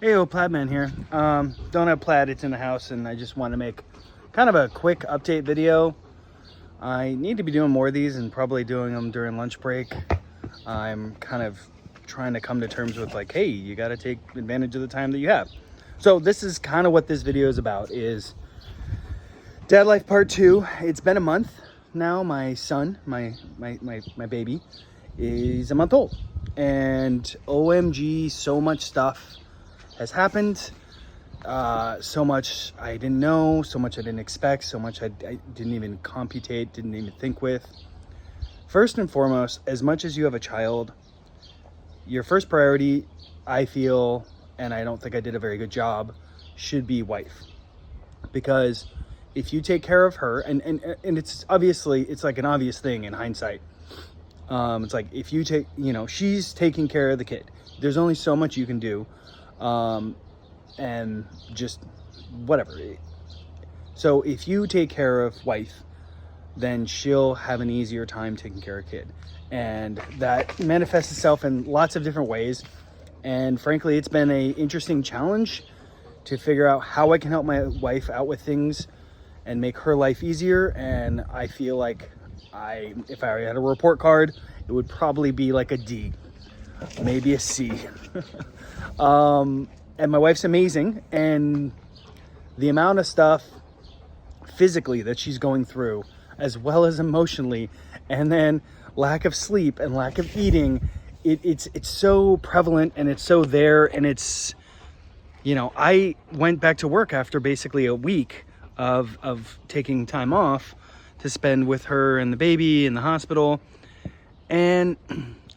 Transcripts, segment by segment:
Hey, Plaid Man here. Don't have plaid, it's in the house, and I just want to make kind of a quick update video. I need to be doing more of these and probably doing them during lunch break. I'm kind of trying to come to terms with like, hey, you got to take advantage of the time that you have. So this is kind of what this video is about, is Dad Life Part 2. It's been a month now. My son, my baby, is a month old. And OMG, so much stuff has happened. So much I didn't know, so much I didn't expect, so much I didn't even computate, didn't even think with. First and foremost, as much as you have a child, your first priority, I feel, and I don't think I did a very good job, should be wife. Because if you take care of her, and it's obviously, it's like an obvious thing in hindsight. It's like, if you take, she's taking care of the kid. There's only so much you can do. And just whatever. So if you take care of wife, then she'll have an easier time taking care of kid. And that manifests itself in lots of different ways. And frankly, it's been an interesting challenge to figure out how I can help my wife out with things and make her life easier. And I feel like if I had a report card, it would probably be like a D, maybe a C. And my wife's amazing, and the amount of stuff physically that she's going through, as well as emotionally, and then lack of sleep and lack of eating, it's so prevalent, and it's so there. And it's, I went back to work after basically a week of taking time off to spend with her and the baby in the hospital. And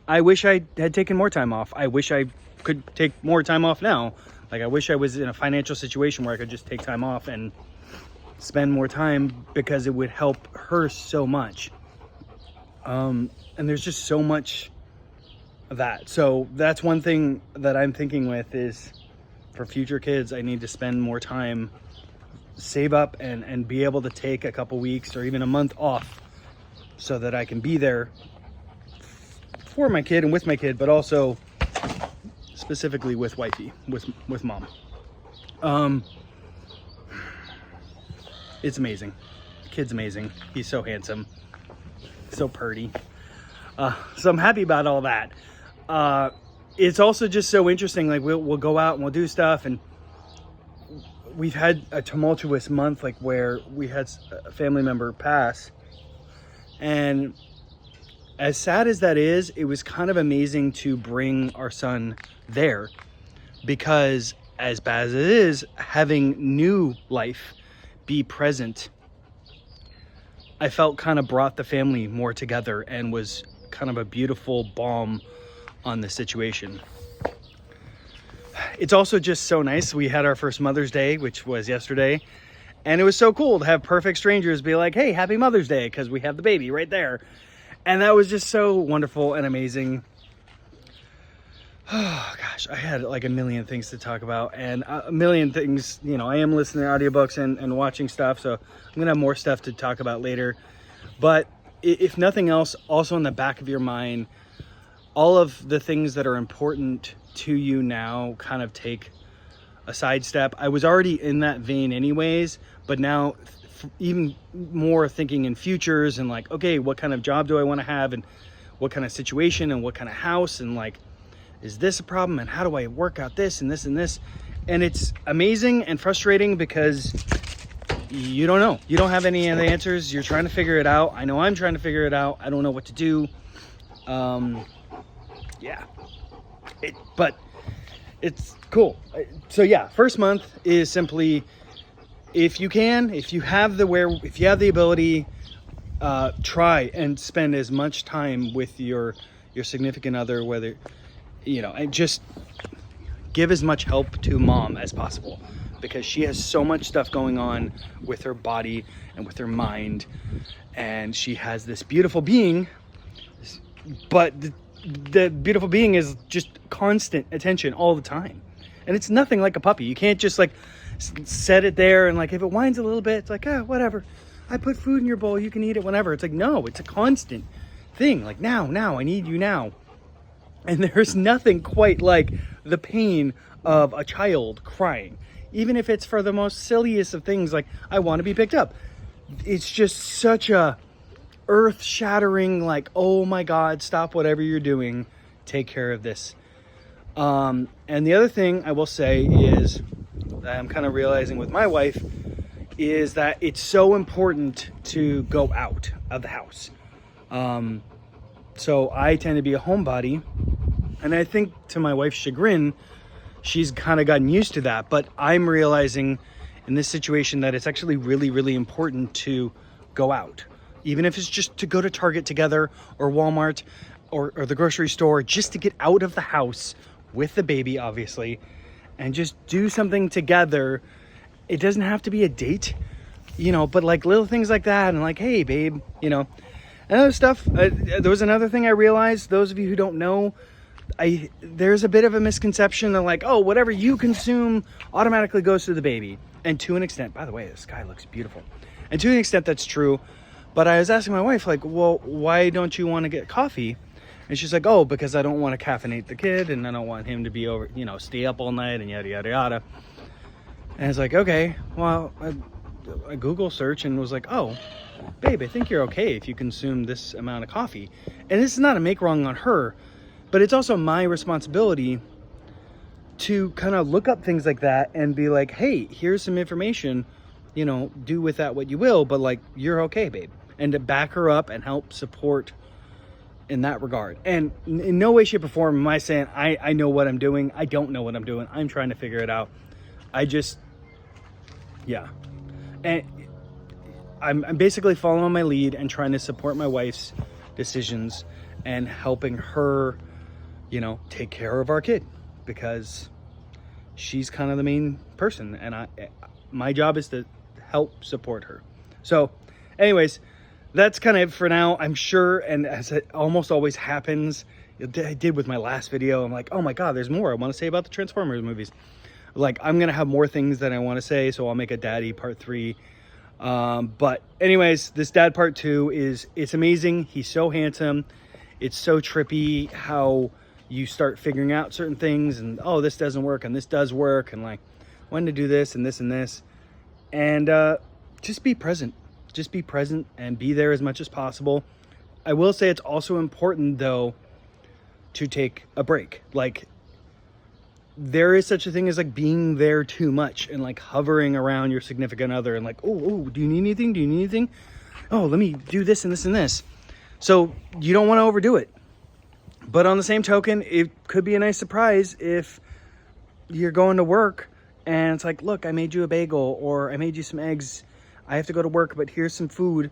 I wish I had taken more time off. I wish I could take more time off now. Like, I wish I was in a financial situation where I could just take time off and spend more time, because it would help her so much. And there's just so much of that. So that's one thing that I'm thinking with is, for future kids, I need to spend more time, save up and be able to take a couple weeks or even a month off so that I can be there for my kid and with my kid, but also specifically with wifey, with mom. It's amazing. The kid's amazing. He's so handsome, so purty. So I'm happy about all that. It's also just so interesting. Like, we'll go out and we'll do stuff, and we've had a tumultuous month, like where we had a family member pass, and as sad as that is, it was kind of amazing to bring our son there, because as bad as it is, having new life be present, I felt kind of brought the family more together and was kind of a beautiful balm on the situation. It's also just so nice. We had our first Mother's Day, which was yesterday, and it was so cool to have perfect strangers be like, hey, happy Mother's Day, because we have the baby right there. And that was just so wonderful and amazing. Oh gosh, I had like a million things to talk about, and a million things, I am listening to audiobooks and watching stuff, so I'm gonna have more stuff to talk about later. But if nothing else, also in the back of your mind, all of the things that are important to you now kind of take a sidestep. I was already in that vein anyways, but now even more thinking in futures and like, okay, what kind of job do I want to have, and what kind of situation, and what kind of house, and like, is this a problem, and how do I work out this and this and this? And it's amazing and frustrating because you don't know. You don't have any of the answers. You're trying to figure it out. I know I'm trying to figure it out. I don't know what to do. Yeah. But it's cool. So yeah, first month is simply, if you have the ability, try and spend as much time with your significant other, whether, and just give as much help to mom as possible, because she has so much stuff going on with her body and with her mind, and she has this beautiful being, but the beautiful being is just constant attention all the time. And it's nothing like a puppy. You can't just like set it there and like, if it whines a little bit, it's like, whatever, I put food in your bowl, you can eat it whenever. It's like, no, it's a constant thing. Like, now, I need you now. And there's nothing quite like the pain of a child crying, even if it's for the most silliest of things, like I want to be picked up. It's just such a earth-shattering, like, oh my God, stop whatever you're doing, take care of this. And the other thing I will say is that I'm kind of realizing with my wife is that it's so important to go out of the house. So I tend to be a homebody, and I think to my wife's chagrin, she's kind of gotten used to that. But I'm realizing in this situation that it's actually really, really important to go out. Even if it's just to go to Target together or Walmart or the grocery store, just to get out of the house with the baby, obviously, and just do something together. It doesn't have to be a date, you know, but like little things like that, and like, hey, babe, you know, and other stuff. There was another thing I realized, those of you who don't know, there's a bit of a misconception of like, oh, whatever you consume automatically goes to the baby. And to an extent, by the way, the sky looks beautiful. And to an extent, that's true. But I was asking my wife, like, well, why don't you want to get coffee? And she's like, oh, because I don't want to caffeinate the kid, and I don't want him to be over, you know, stay up all night and yada, yada, yada. And it's like, okay, well, I Google search and was like, oh, babe, I think you're okay if you consume this amount of coffee. And this is not a make wrong on her, but it's also my responsibility to kind of look up things like that and be like, hey, here's some information, you know, do with that what you will, but like, you're okay, babe. And to back her up and help support in that regard. And in no way, shape, or form am I saying I know what I'm doing. I don't know what I'm doing. I'm trying to figure it out. Yeah. And I'm basically following my lead and trying to support my wife's decisions and helping her, you know, take care of our kid, because she's kind of the main person, and my job is to help support her. So anyways, that's kind of it for now. I'm sure, and as it almost always happens, I did with my last video, I'm like, oh my God, there's more I want to say about the Transformers movies. Like, I'm gonna have more things that I want to say, so I'll make a daddy part 3. But anyways, this dad part 2 it's amazing. He's so handsome. It's so trippy how you start figuring out certain things, and oh, this doesn't work and this does work, and like when to do this and this and this. And just be present. Just be present and be there as much as possible. I will say it's also important, though, to take a break. Like, there is such a thing as like being there too much and like hovering around your significant other and like, oh, do you need anything? Do you need anything? Oh, let me do this and this and this. So you don't want to overdo it. But on the same token, it could be a nice surprise if you're going to work and it's like, look, I made you a bagel, or I made you some eggs. I have to go to work, but here's some food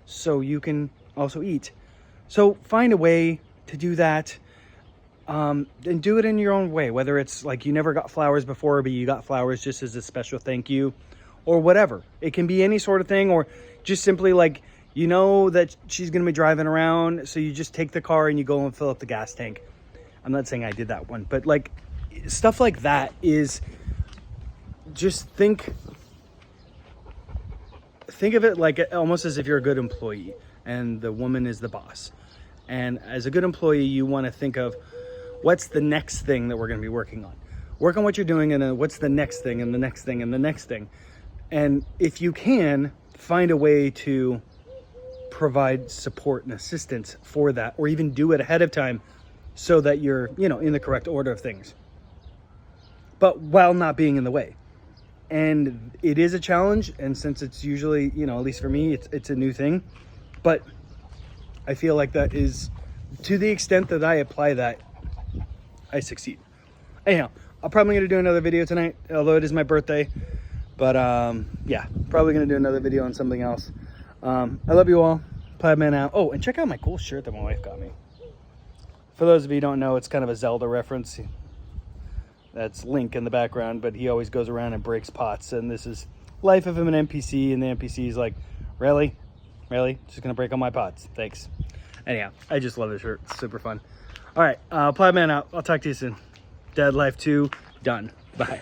so you can also eat. So find a way to do that, and do it in your own way, whether it's like you never got flowers before, but you got flowers just as a special thank you, or whatever. It can be any sort of thing, or just simply like, you know that she's going to be driving around, so you just take the car and you go and fill up the gas tank. I'm not saying I did that one, but like stuff like that is just think of it like almost as if you're a good employee and the woman is the boss. And as a good employee, you want to think of what's the next thing that we're going to be working on. Work on what you're doing, and then what's the next thing and the next thing and the next thing. And if you can, find a way to provide support and assistance for that, or even do it ahead of time so that you're, you know, in the correct order of things, but while not being in the way. And it is a challenge, and since it's usually, you know, at least for me, it's a new thing, but I feel like that is, to the extent that I apply that, I succeed. Anyhow, I'm probably going to do another video tonight, although it is my birthday, but yeah, probably going to do another video on something else. I love you all. Plaidman out. Oh, and check out my cool shirt that my wife got me. For those of you who don't know, it's kind of a Zelda reference. That's Link in the background, but he always goes around and breaks pots. And this is life of him an NPC, and the NPC is like, really? Really? Just gonna break all my pots. Thanks. Anyhow, I just love this shirt. It's super fun. All right, Plaidman out. I'll talk to you soon. Dad Life 2, done. Bye.